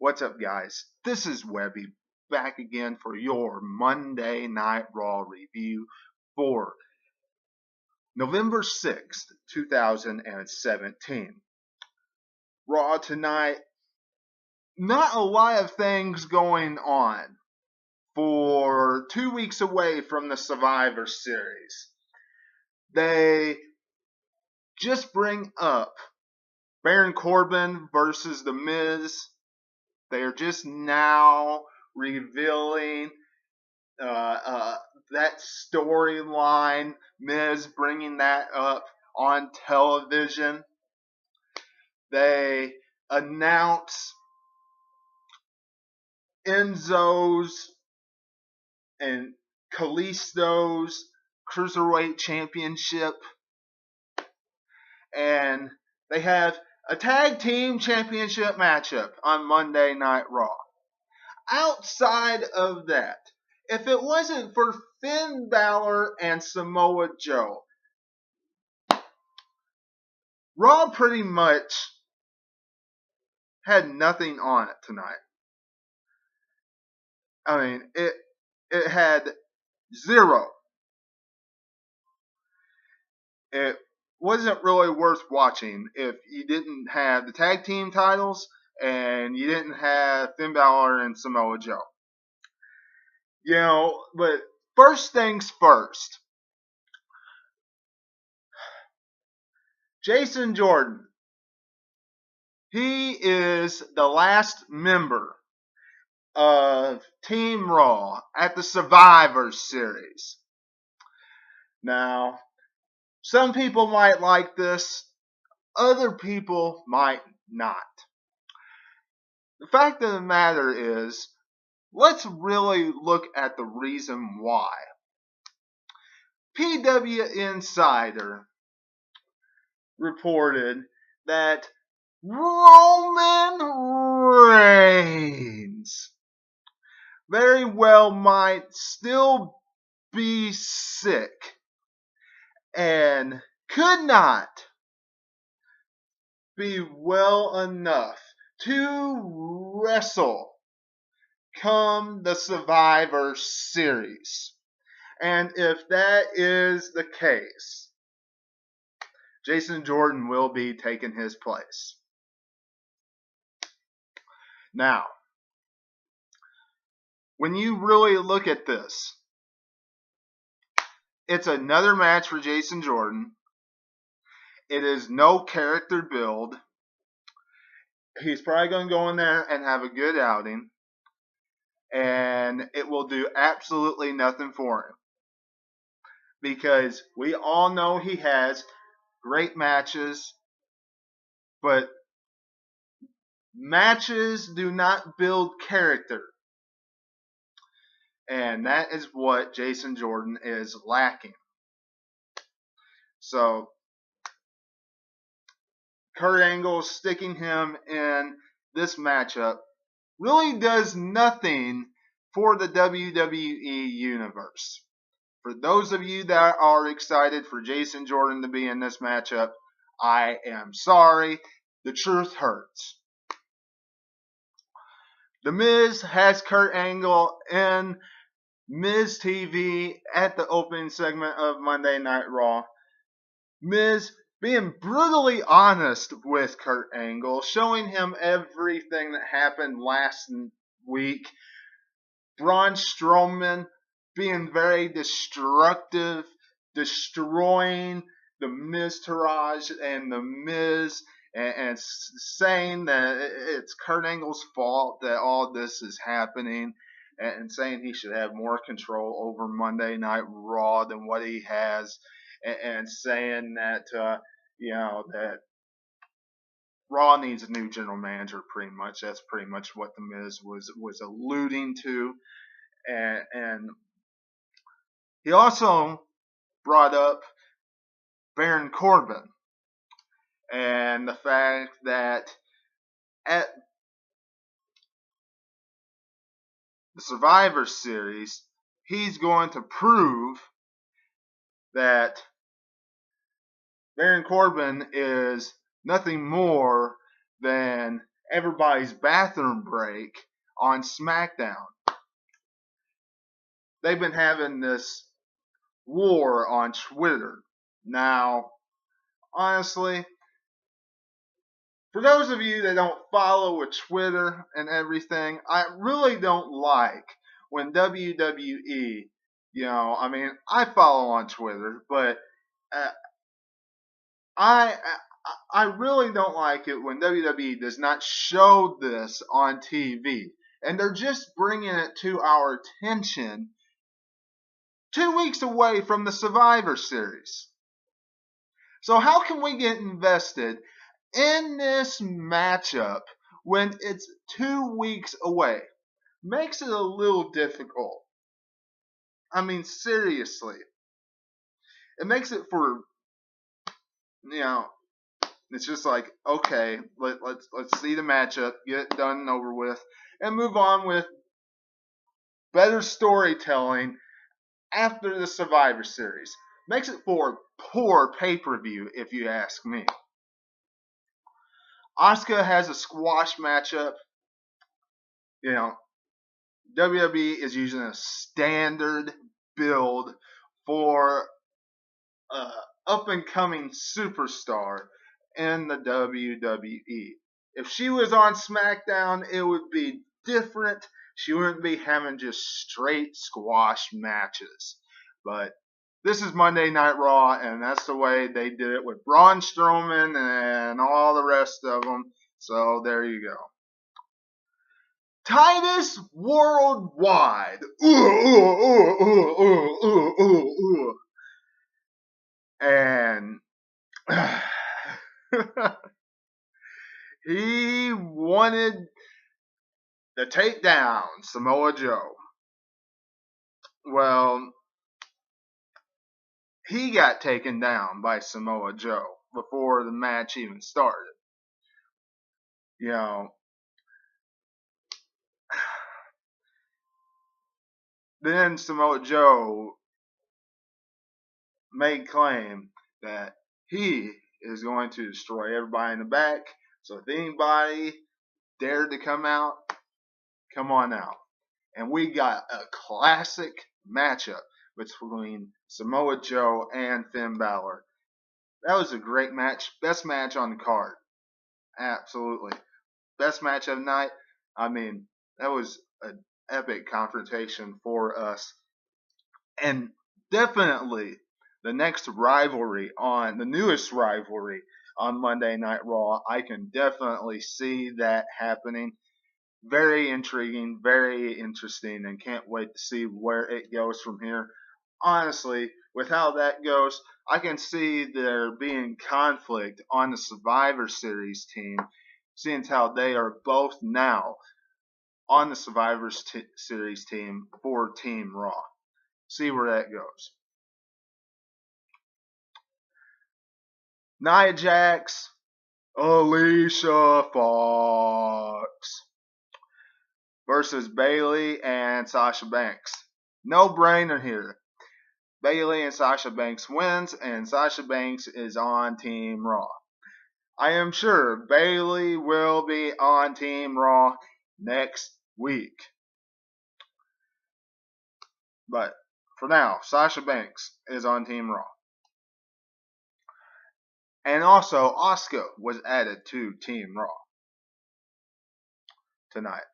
What's up, guys? This is Webby back again for your Monday Night Raw review for November 6th, 2017. Raw tonight, not a lot of things going on for 2 weeks away from the Survivor Series. They just bring up Baron Corbin versus The Miz. They are just now revealing that storyline, Miz bringing that up on television. They announce Enzo's and Kalisto's Cruiserweight Championship. And they have a tag team championship matchup on Monday Night Raw. Outside of that, if it wasn't for Finn Balor and Samoa Joe, Raw pretty much had nothing on it tonight. I mean, it had zero. It wasn't really worth watching if you didn't have the tag team titles and you didn't have Finn Balor and Samoa Joe. But first things first. Jason Jordan. He is the last member of Team Raw at the Survivor Series. Now, some people might like this, other people might not. The fact of the matter is, let's really look at the reason why. PW Insider reported that Roman Reigns very well might still be sick and could not be well enough to wrestle come the Survivor Series. And if that is the case, Jason Jordan will be taking his place. Now, when you really look at this, it's another match for Jason Jordan. It is no character build. He's probably going to go in there and have a good outing. And it will do absolutely nothing for him. Because we all know he has great matches. But matches do not build character. And that is what Jason Jordan is lacking. So, Kurt Angle sticking him in this matchup really does nothing for the WWE Universe. For those of you that are excited for Jason Jordan to be in this matchup, I am sorry. The truth hurts. The Miz has Kurt Angle in Miz TV at the opening segment of Monday Night Raw. Miz being brutally honest with Kurt Angle, showing him everything that happened last week. Braun Strowman being very destructive, destroying the Miztourage and the Miz, and saying that it's Kurt Angle's fault that all this is happening, and saying he should have more control over Monday Night Raw than what he has, and saying that that Raw needs a new general manager. Pretty much, that's pretty much what the Miz was alluding to, and he also brought up Baron Corbin and the fact that at the Survivor Series, he's going to prove that Baron Corbin is nothing more than everybody's bathroom break on SmackDown. They've been having this war on Twitter. Now, honestly, for those of you that don't follow with Twitter and everything, I really don't like when WWE, I follow on Twitter, but uh, I I really don't like it when WWE does not show this on TV, and they're just bringing it to our attention 2 weeks away from the Survivor Series. So how can we get invested in this matchup when it's 2 weeks away? Makes it a little difficult. I mean, seriously. It makes it for, it's just like, okay, let's see the matchup, get it done and over with, and move on with better storytelling after the Survivor Series. Makes it for poor pay-per-view, if you ask me. Asuka has a squash matchup. WWE is using a standard build for an up-and-coming superstar in the WWE. If she was on SmackDown, it would be different. She wouldn't be having just straight squash matches. But this is Monday Night Raw, and that's the way they did it with Braun Strowman and all the rest of them. So there you go. Titus Worldwide. And he wanted to take down Samoa Joe. Well, he got taken down by Samoa Joe before the match even started. Then Samoa Joe made claim that he is going to destroy everybody in the back. So if anybody dared to come out, come on out. And we got a classic matchup between Samoa Joe and Finn Balor. That was a great match. Best match on the card. Absolutely. Best match of the night. I mean, that was an epic confrontation for us. And definitely the newest rivalry on Monday Night Raw, I can definitely see that happening. Very intriguing, very interesting, and can't wait to see where it goes from here. Honestly, with how that goes, I can see there being conflict on the Survivor Series team, seeing how they are both now on the Survivor Series team for Team Raw. See where that goes. Nia Jax, Alicia Fox versus Bayley and Sasha Banks. No brainer here. Bayley and Sasha Banks wins, and Sasha Banks is on Team Raw. I am sure Bayley will be on Team Raw next week. But for now, Sasha Banks is on Team Raw. And also, Asuka was added to Team Raw tonight.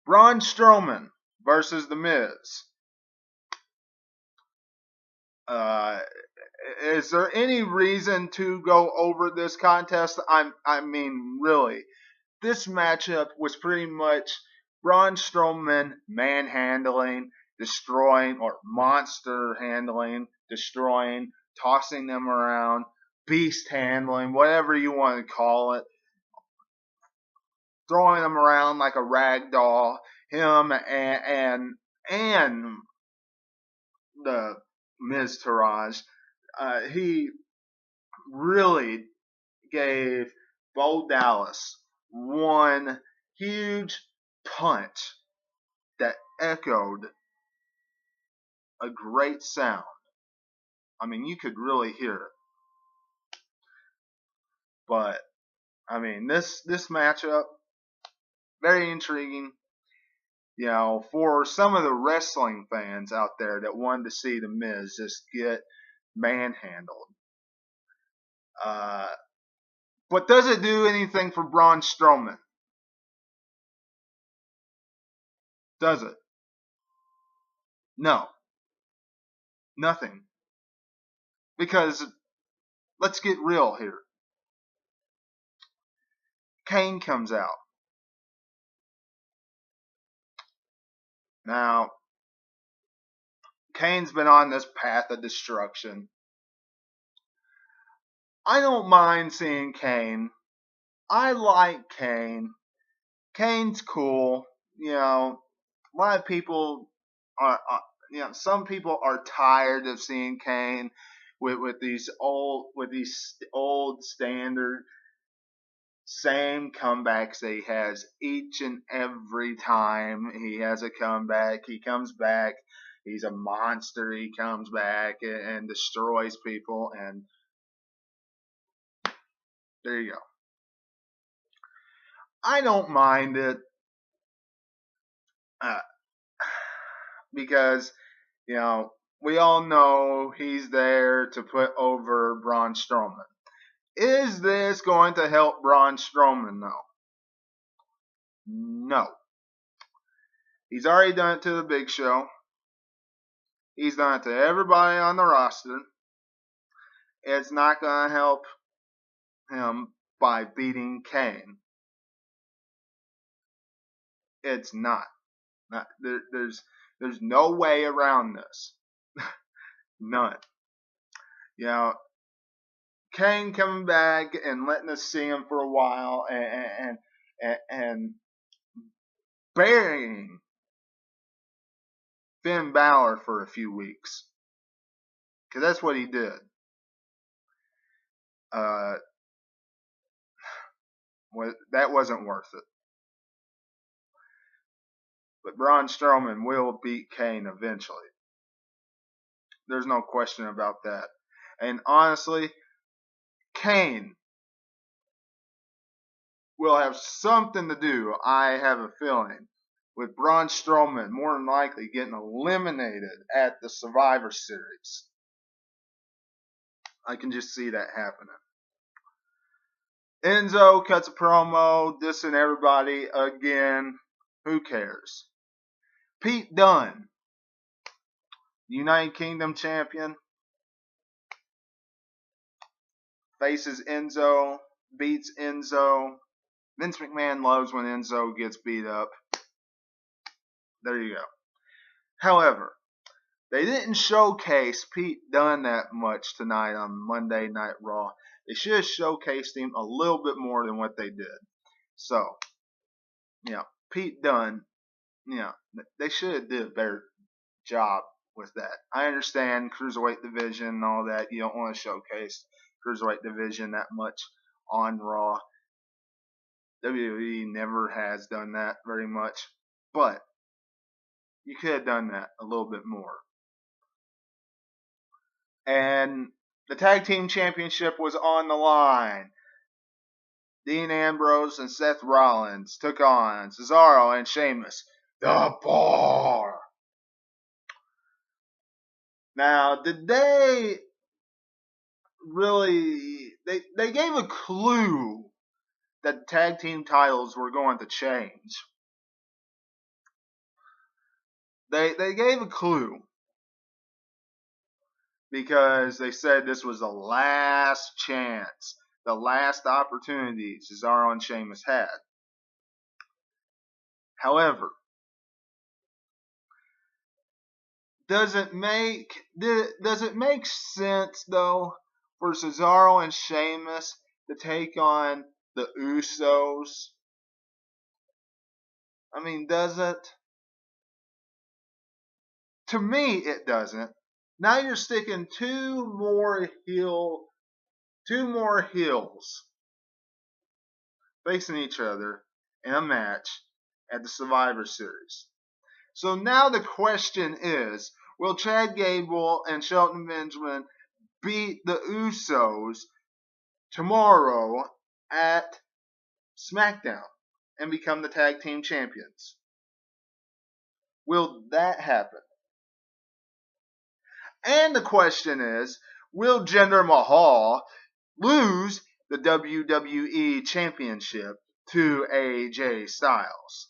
Braun Strowman versus The Miz. Is there any reason to go over this contest? I mean, really, this matchup was pretty much Braun Strowman manhandling, destroying, or monster handling, destroying, tossing them around, beast handling, whatever you want to call it, throwing them around like a rag doll. Him and the Miz Taraj, he really gave Bo Dallas one huge punch that echoed a great sound. I mean, you could really hear it. But I mean, this matchup, very intriguing. You know, for some of the wrestling fans out there that wanted to see The Miz just get manhandled. But does it do anything for Braun Strowman? Does it? No. Nothing. Because, let's get real here. Kane comes out. Now, Kane's been on this path of destruction. I don't mind seeing Kane. I like Kane. Kane's cool. You know, a lot of people some people are tired of seeing Kane with these old standard same comebacks that he has each and every time he has a comeback. He comes back. He's a monster. He comes back and destroys people. And there you go. I don't mind it uh, because, you know, we all know he's there to put over Braun Strowman. Is this going to help Braun Strowman, though? No. He's already done it to the Big Show. He's done it to everybody on the roster. It's not going to help him by beating Kane. It's not. There's no way around this. None. You know, Kane coming back and letting us see him for a while and burying Finn Balor for a few weeks. Because that's what he did. That wasn't worth it. But Braun Strowman will beat Kane eventually. There's no question about that. And honestly, Kane will have something to do, I have a feeling, with Braun Strowman more than likely getting eliminated at the Survivor Series. I can just see that happening. Enzo cuts a promo, dissing everybody again. Who cares? Pete Dunne, United Kingdom champion, faces Enzo, beats Enzo. Vince McMahon loves when Enzo gets beat up. There you go. However, they didn't showcase Pete Dunne that much tonight on Monday Night Raw. They should have showcased him a little bit more than what they did. So, Pete Dunne, they should have did a better job with that. I understand Cruiserweight division and all that. You don't want to showcase Cruiserweight division that much on Raw. WWE never has done that very much. But you could have done that a little bit more. And the tag team championship was on the line. Dean Ambrose and Seth Rollins took on Cesaro and Sheamus. The Bar. Now, did they really... They gave a clue that tag team titles were going to change. They gave a clue. Because they said this was the last chance, the last opportunity Cesaro and Sheamus had. However, does it make sense though for Cesaro and Sheamus to take on the Usos? I mean, does it? To me, it doesn't. Now you're sticking two more heels facing each other in a match at the Survivor Series. So now the question is, will Chad Gable and Shelton Benjamin beat the Usos tomorrow at SmackDown and become the tag team champions. Will that happen? And the question is, will Jinder Mahal lose the WWE Championship to AJ Styles?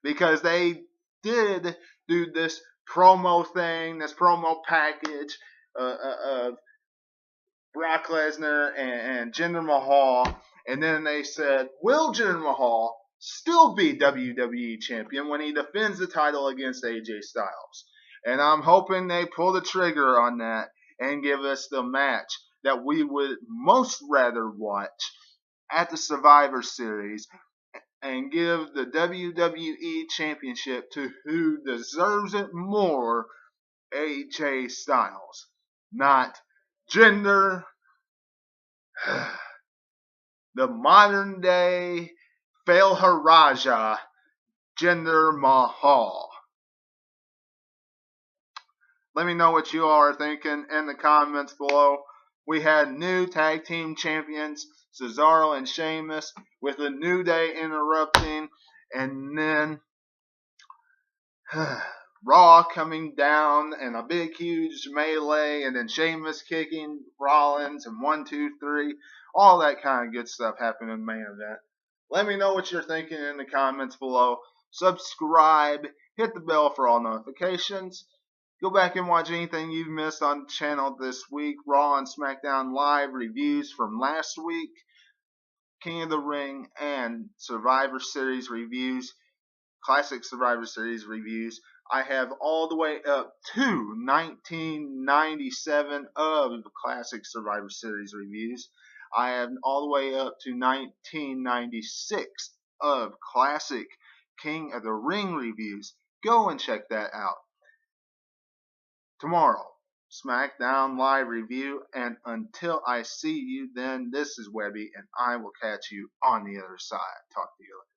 Because they did do this promo thing, this promo package of Brock Lesnar and Jinder Mahal, and then they said, will Jinder Mahal still be WWE champion when he defends the title against AJ Styles? And I'm hoping they pull the trigger on that and give us the match that we would most rather watch at the Survivor Series and give the WWE Championship to who deserves it more, AJ Styles, not Jinder, the modern day Fail Haraja, Jinder Mahal. Let me know what you all are thinking in the comments below. We had new tag team champions, Cesaro and Sheamus, with the New Day interrupting, and then Raw coming down and a big huge melee, and then Sheamus kicking Rollins and 1, 2, 3, all that kind of good stuff happened in the main event. Let me know what you're thinking in the comments below. Subscribe, hit the bell for all notifications. Go back and watch anything you've missed on the channel this week. Raw and SmackDown live reviews from last week, King of the Ring, and Survivor Series reviews, classic Survivor Series reviews. I have all the way up to 1997 of the classic Survivor Series reviews. I have all the way up to 1996 of classic King of the Ring reviews. Go and check that out. Tomorrow, SmackDown live review, and until I see you then, this is Webby, and I will catch you on the other side. Talk to you later.